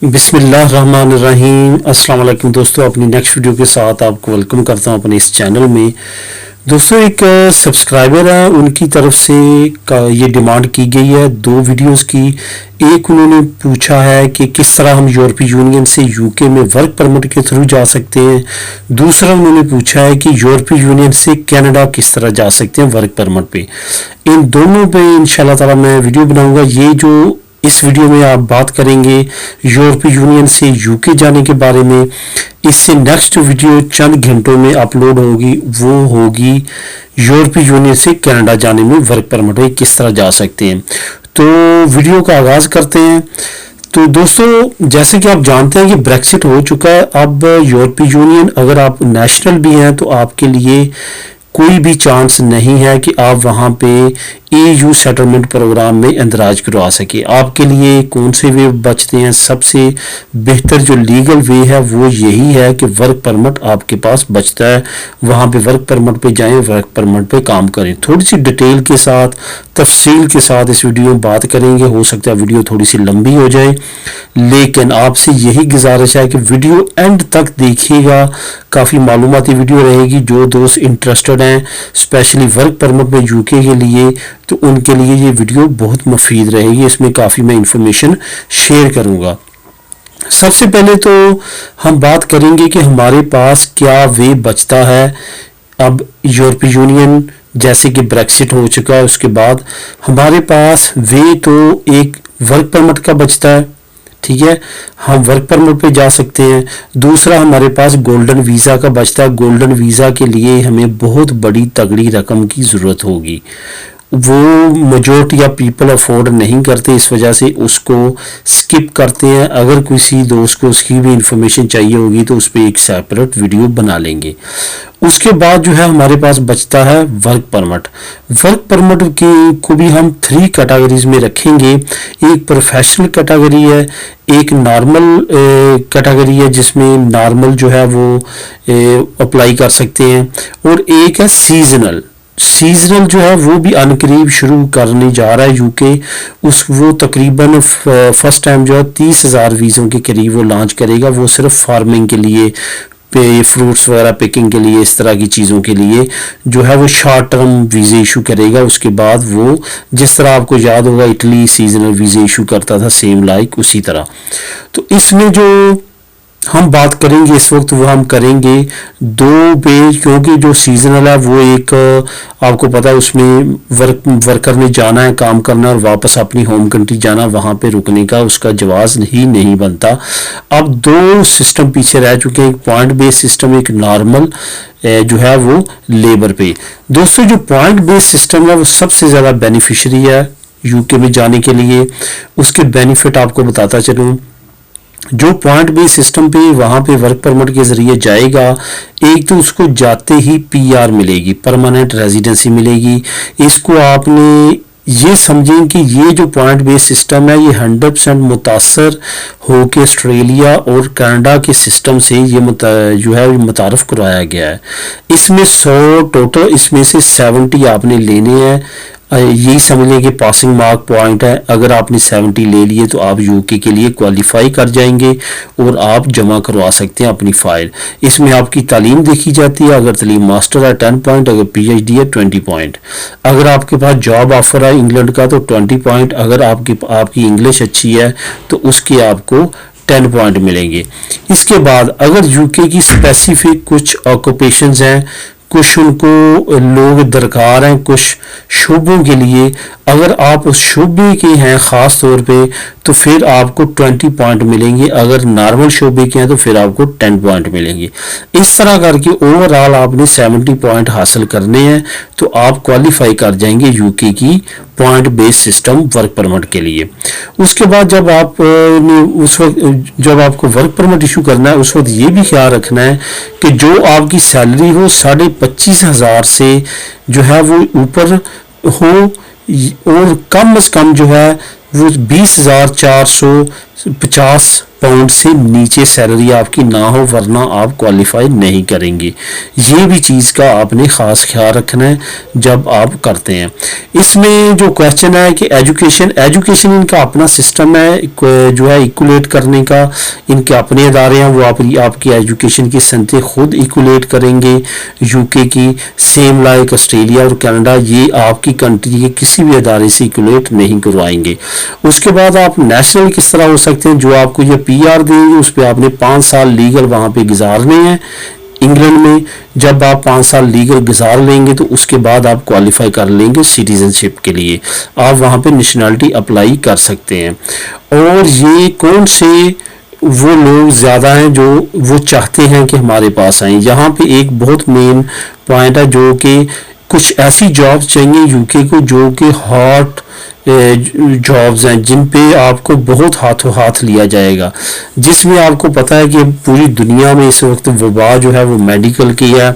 बिस्मिल्लाहिर्रहमानिर्रहीम। अस्सलाम वालेकुम दोस्तों, अपनी नेक्स्ट वीडियो के साथ आपको वेलकम करता हूं अपने इस चैनल में। दोस्तों, एक सब्सक्राइबर है, उनकी तरफ से ये डिमांड की गई है 2 वीडियोस की। एक उन्होंने पूछा है कि किस तरह हम यूरोपीय यूनियन से यूके में वर्क परमिट के थ्रू जा सकते हैं। दूसरा उन्होंने पूछा है कि यूरोपीय यूनियन से कनाडा किस तरह जा सकते हैं वर्क परमिट पे। इन दोनों पे इंशाल्लाह ताला मैं वीडियो बनाऊंगा। ये जो इस वीडियो में आप बात करेंगे यूरोपीय यूनियन से यूके जाने के बारे में। इससे नेक्स्ट वीडियो चंद घंटों में अपलोड होगी, वो होगी यूरोपीय यूनियन से कनाडा जाने में वर्क परमिट में किस तरह जा सकते हैं। तो वीडियो का आगाज करते हैं। तो दोस्तों, जैसे कि आप जानते हैं कि ब्रेक्सिट हो चुका है। अब यूरोपीय यूनियन, अगर आप नेशनल भी हैं तो आपके लिए कोई भी चांस नहीं है कि आप वहां पे EU सेटलमेंट प्रोग्राम में इंदराज करवा सके। आपके लिए कौन से वे बचते हैं? सबसे बेहतर जो लीगल वे है वो यही है कि वर्क परमिट आपके पास बचता है, वहां पे वर्क परमिट पे जाएं, वर्क परमिट पे काम करें। थोड़ी सी डिटेल के साथ, तफसील के साथ इस वीडियो में बात करेंगे। हो सकता है वीडियो थोड़ी सी लंबी हो जाए, लेकिन आपसे यही गुजारिश है कि वीडियो एंड तक देखिएगा। काफ़ी मालूमाती वीडियो रहेगी। जो दोस्त इंटरेस्टेड हैं स्पेशली वर्क परमिट में यूके के लिए, तो उनके लिए ये वीडियो बहुत मुफीद रहेगी। इसमें काफ़ी मैं इंफॉर्मेशन शेयर करूंगा। सबसे पहले तो हम बात करेंगे कि हमारे पास क्या वे बचता है। अब यूरोपीय यूनियन जैसे कि ब्रेक्सिट हो चुका है, उसके बाद हमारे पास वे तो एक वर्क परमिट का बचता है, ठीक है, हम वर्क परमिट पे जा सकते हैं। दूसरा हमारे पास गोल्डन वीज़ा का बचता है। गोल्डन वीज़ा के लिए हमें बहुत बड़ी तगड़ी रकम की ज़रूरत होगी, वो मेजॉरिटी ऑफ पीपल अफोर्ड नहीं करते, इस वजह से उसको स्किप करते हैं। अगर किसी दोस्त को उसकी भी इंफॉर्मेशन चाहिए होगी तो उस पर एक सेपरेट वीडियो बना लेंगे। उसके बाद जो है हमारे पास बचता है वर्क परमिट। वर्क परमिट की को भी हम 3 कैटेगरीज में रखेंगे। एक प्रोफेशनल कैटेगरी है, एक नॉर्मल कैटेगरी है जिसमें नॉर्मल जो है वो अप्लाई कर सकते हैं, और एक है सीजनल। सीजनल जो है वो भी अनकरीब शुरू करने जा रहा है यूके। वो तकरीबन फर्स्ट टाइम जो है 30,000 वीज़ों के करीब वो लॉन्च करेगा। वो सिर्फ फार्मिंग के लिए, फ्रूट्स वगैरह पिकिंग के लिए, इस तरह की चीज़ों के लिए जो है वो शॉर्ट टर्म वीज़े इशू करेगा। उसके बाद वो, जिस तरह आपको याद होगा इटली सीजनल वीज़े इशू करता था, सेम लाइक उसी तरह। तो इसमें जो हम बात करेंगे इस वक्त वो हम करेंगे 2 पे, क्योंकि जो सीजनल है वो एक आपको पता है उसमें वर्कर ने जाना है, काम करना और वापस अपनी होम कंट्री जाना, वहाँ पे रुकने का उसका जवाज ही नहीं बनता। अब 2 सिस्टम पीछे रह चुके हैं, एक पॉइंट बेस्ड सिस्टम, एक नॉर्मल जो है वो लेबर पे। दोस्तों, जो पॉइंट बेस्ड सिस्टम है वो सबसे ज़्यादा बेनिफिशरी है यूके में जाने के लिए। उसके बेनिफिट आपको बताता चलूँ। जो पॉइंट बेस्ड सिस्टम पे वहाँ पे वर्क परमिट के ज़रिए जाएगा, एक तो उसको जाते ही PR मिलेगी, परमानेंट रेजिडेंसी मिलेगी। इसको आपने ये समझें कि ये जो पॉइंट बेस्ड सिस्टम है ये 100% मुतासर हो के ऑस्ट्रेलिया और कनाडा के सिस्टम से ये जो है मुतारफ़ कराया गया है। इसमें 100 टोटल, इसमें से 70 आपने लेने हैं। यही समझ लें कि पासिंग मार्क पॉइंट है। अगर आपने 70 ले लिए तो आप यूके के लिए क्वालिफाई कर जाएंगे और आप जमा करवा सकते हैं अपनी फाइल। इसमें आपकी तालीम देखी जाती है। अगर तालीम मास्टर है 10 पॉइंट, अगर PhD है 20 पॉइंट। अगर आपके पास जॉब ऑफर है इंग्लैंड का तो 20 पॉइंट। अगर आपकी इंग्लिश अच्छी है तो उसके आपको 10 पॉइंट मिलेंगे। इसके बाद अगर यूके की स्पेसिफिक कुछ ऑक्यूपेशंस हैं, कुछ उनको लोग दरकार हैं कुछ शोबों के लिए, अगर आप उस शोबे के हैं ख़ास तौर पे तो फिर आपको 20 पॉइंट मिलेंगे। अगर नॉर्मल शोबे के हैं तो फिर आपको 10 पॉइंट मिलेंगे। इस तरह करके ओवरऑल आपने 70 पॉइंट हासिल करने हैं तो आप क्वालिफाई कर जाएंगे यूके की point based system work permit के लिए। उसके बाद जब आप उस वक्त जब आपको वर्क परमिट इशू करना है उस वक्त ये भी ख्याल रखना है कि जो आपकी सैलरी हो 25,500 से जो है वो ऊपर हो, और कम से कम जो है वो 20,450 पाउंड से नीचे सैलरी आपकी ना हो, वरना आप क्वालिफाई नहीं करेंगे। ये भी चीज़ का आपने ख़ास ख्याल रखना है जब आप करते हैं। इसमें जो क्वेश्चन है कि एजुकेशन इनका अपना सिस्टम है जो है इक्वलेट करने का, इनके अपने अदारे हैं, वो आपकी एजुकेशन की सनतें खुद इक्वलेट करेंगे। यूके की सेम लाइक ऑस्ट्रेलिया और कनाडा, ये आपकी कंट्री के किसी भी अदारे से इक्वलेट नहीं करवाएंगे। उसके बाद आप नेशनल किस तरह हो सकते हैं, जो आपको ये पीआर देंगे उस पर आपने 5 साल लीगल वहाँ पे गुजारने हैं इंग्लैंड में। जब आप 5 साल लीगल गुजार लेंगे तो उसके बाद आप क्वालिफाई कर लेंगे सिटीजनशिप के लिए, आप वहाँ पे नेशनलिटी अप्लाई कर सकते हैं। और ये कौन से वो लोग ज़्यादा हैं जो वो चाहते हैं कि हमारे पास आएँ, यहाँ पे एक बहुत मेन पॉइंट है जो कि कुछ ऐसी जॉब्स चाहिए यूके को जो कि हॉट जॉब्स हैं, जिन पे आपको बहुत हाथों हाथ लिया जाएगा, जिसमें आपको पता है कि पूरी दुनिया में इस वक्त वबा जो है वो मेडिकल की है।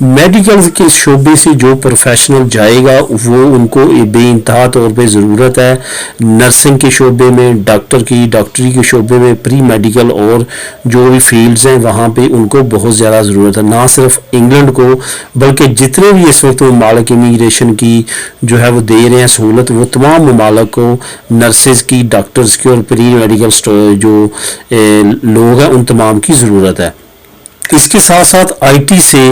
मेडिकल के शोबे से जो प्रोफेशनल जाएगा वो उनको बेइंतहा तौर पे ज़रूरत है। नर्सिंग के शोबे में, डॉक्टरी के शोबे में, प्री मेडिकल और जो भी फील्ड्स हैं वहाँ पे उनको बहुत ज़्यादा ज़रूरत है। ना सिर्फ इंग्लैंड को बल्कि जितने भी इस वक्त ममालिक इमिग्रेशन की जो है वो दे रहे हैं सहूलत, वो तमाम ममालिक को नर्सेज की, डॉक्टर्स की और प्री मेडिकल जो लोग हैं उन तमाम की ज़रूरत है। इसके साथ साथ आईटी से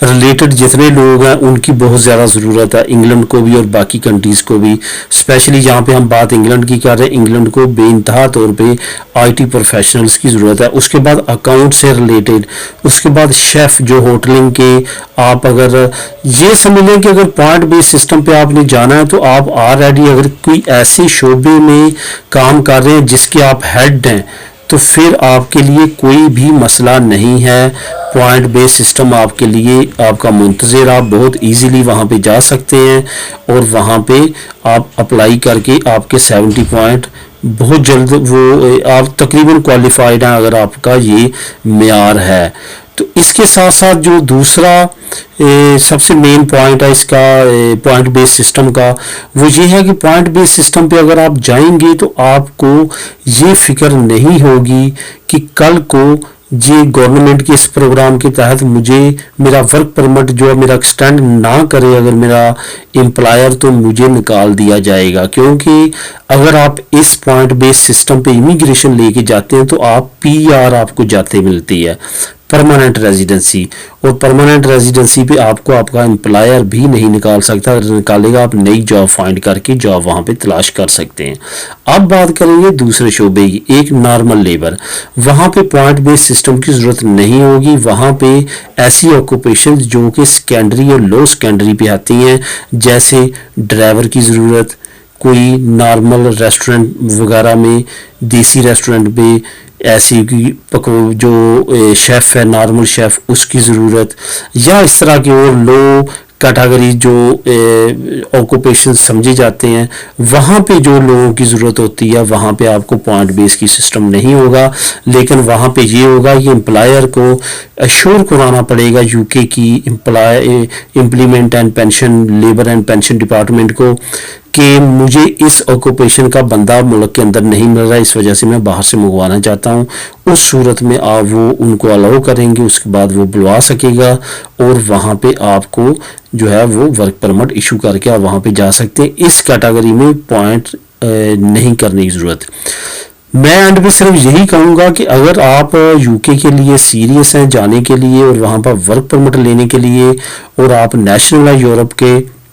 रिलेटेड जितने लोग हैं उनकी बहुत ज़्यादा ज़रूरत है, इंग्लैंड को भी और बाकी कंट्रीज़ को भी। स्पेशली जहाँ पे हम बात इंग्लैंड की कर रहे हैं, इंग्लैंड को बेइंतहा तौर पे आईटी प्रोफेशनल्स की ज़रूरत है। उसके बाद अकाउंट से रिलेटेड, उसके बाद शेफ़ जो होटलिंग के, आप अगर ये समझ लें कि अगर पॉइंट बेस्ड सिस्टम पे आपने जाना है तो आप ऑलरेडी अगर कोई ऐसे शोबे में काम कर रहे हैं जिसके आप हेड हैं, तो फिर आपके लिए कोई भी मसला नहीं है। पॉइंट बेस्ड सिस्टम आपके लिए आपका मुंतज़िर, आप बहुत इजीली वहाँ पे जा सकते हैं और वहाँ पे आप अप्लाई करके आपके 70 पॉइंट बहुत जल्द वो आप तकरीबन क्वालिफाइड हैं अगर आपका ये मेयार है। तो इसके साथ साथ जो दूसरा सबसे मेन पॉइंट है इसका पॉइंट बेस्ड सिस्टम का, वो ये है कि पॉइंट बेस्ड सिस्टम पे अगर आप जाएंगे तो आपको ये फिक्र नहीं होगी कि कल को ये गवर्नमेंट के इस प्रोग्राम के तहत मुझे मेरा वर्क परमिट जो है मेरा एक्सटेंड ना करे अगर मेरा एम्प्लॉयर, तो मुझे निकाल दिया जाएगा। क्योंकि अगर आप इस पॉइंट बेस्ड सिस्टम पे इमिग्रेशन लेके जाते हैं तो आप पीआर आपको जाते मिलती है, परमानेंट रेजिडेंसी, और परमानेंट रेजिडेंसी पे आपको आपका एम्प्लॉयर भी नहीं निकाल सकता। अगर निकालेगा आप नई जॉब फाइंड करके जॉब वहाँ पे तलाश कर सकते हैं। अब बात करेंगे दूसरे शोबे की, एक नॉर्मल लेबर। वहाँ पे पॉइंट बेस्ड सिस्टम की ज़रूरत नहीं होगी। वहाँ पे ऐसी ऑक्यूपेशन जो कि सेकेंडरी और लो सेकेंडरी पे आती हैं, जैसे ड्राइवर की ज़रूरत, कोई नॉर्मल रेस्टोरेंट वगैरह में, देसी रेस्टोरेंट पे ऐसी जो शेफ़ है, नॉर्मल शेफ़, उसकी ज़रूरत, या इस तरह के और लो कैटेगरी जो ऑक्यूपेशन समझे जाते हैं, वहाँ पे जो लोगों की ज़रूरत होती है वहाँ पे आपको पॉइंट बेस की सिस्टम नहीं होगा। लेकिन वहाँ पे ये होगा कि एम्प्लॉयर को अश्योर कराना पड़ेगा यूके की implement and pension, labour and pension department को, कि मुझे इस ऑक्यूपेशन का बंदा मुल्क के अंदर नहीं मिल रहा है, इस वजह से मैं बाहर से मंगवाना चाहता हूँ। उस सूरत में आप वो उनको अलाउ करेंगे, उसके बाद वो बुलवा सकेगा और वहाँ पे आपको जो है वो वर्क परमिट इशू करके आप वहाँ पे जा सकते हैं। इस कैटेगरी में पॉइंट नहीं करने की ज़रूरत। मैं एंड पे सिर्फ यही कहूँगा कि अगर आप यूके के लिए सीरियस हैं जाने के लिए और वहाँ पर वर्क परमिट लेने के लिए, और आप नेशनल है यूरोप के,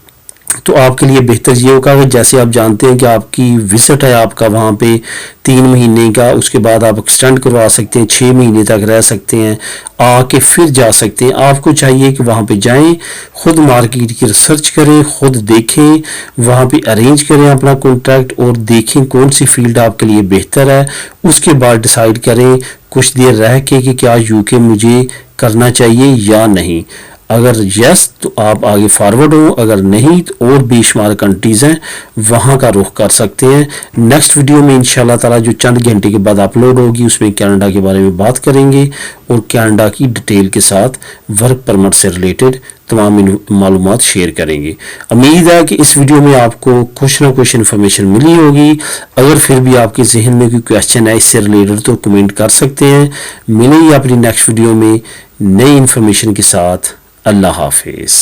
तो आपके लिए बेहतर ये होगा कि जैसे आप जानते हैं कि आपकी विजिट है आपका वहाँ पे 3 महीने का, उसके बाद आप एक्सटेंड करवा सकते हैं, 6 महीने तक रह सकते हैं, आके फिर जा सकते हैं। आपको चाहिए कि वहाँ पे जाएं, खुद मार्केट की रिसर्च करें, खुद देखें, वहाँ पे अरेंज करें अपना कॉन्ट्रैक्ट और देखें कौन सी फील्ड आपके लिए बेहतर है। उसके बाद डिसाइड करें कुछ देर रह के कि क्या यूके मुझे करना चाहिए या नहीं। अगर यस तो आप आगे फॉरवर्ड हो, अगर नहीं तो और बेशुमार कंट्रीज़ हैं वहाँ का रुख कर सकते हैं। नेक्स्ट वीडियो में इंशाल्लाह ताला जो चंद घंटे के बाद अपलोड होगी उसमें कनाडा के बारे में बात करेंगे और कनाडा की डिटेल के साथ वर्क परमिट से रिलेटेड तमाम मालूमात शेयर करेंगे। उम्मीद है कि इस वीडियो में आपको कुछ ना कुछ इन्फॉर्मेशन मिली होगी। अगर फिर भी आपके जहन में कोई क्वेश्चन है इससे रिलेटेड तो कमेंट कर सकते हैं। मिलेंगे अपनी नेक्स्ट वीडियो में नई इन्फॉर्मेशन के साथ। अल्लाह हाफिज़।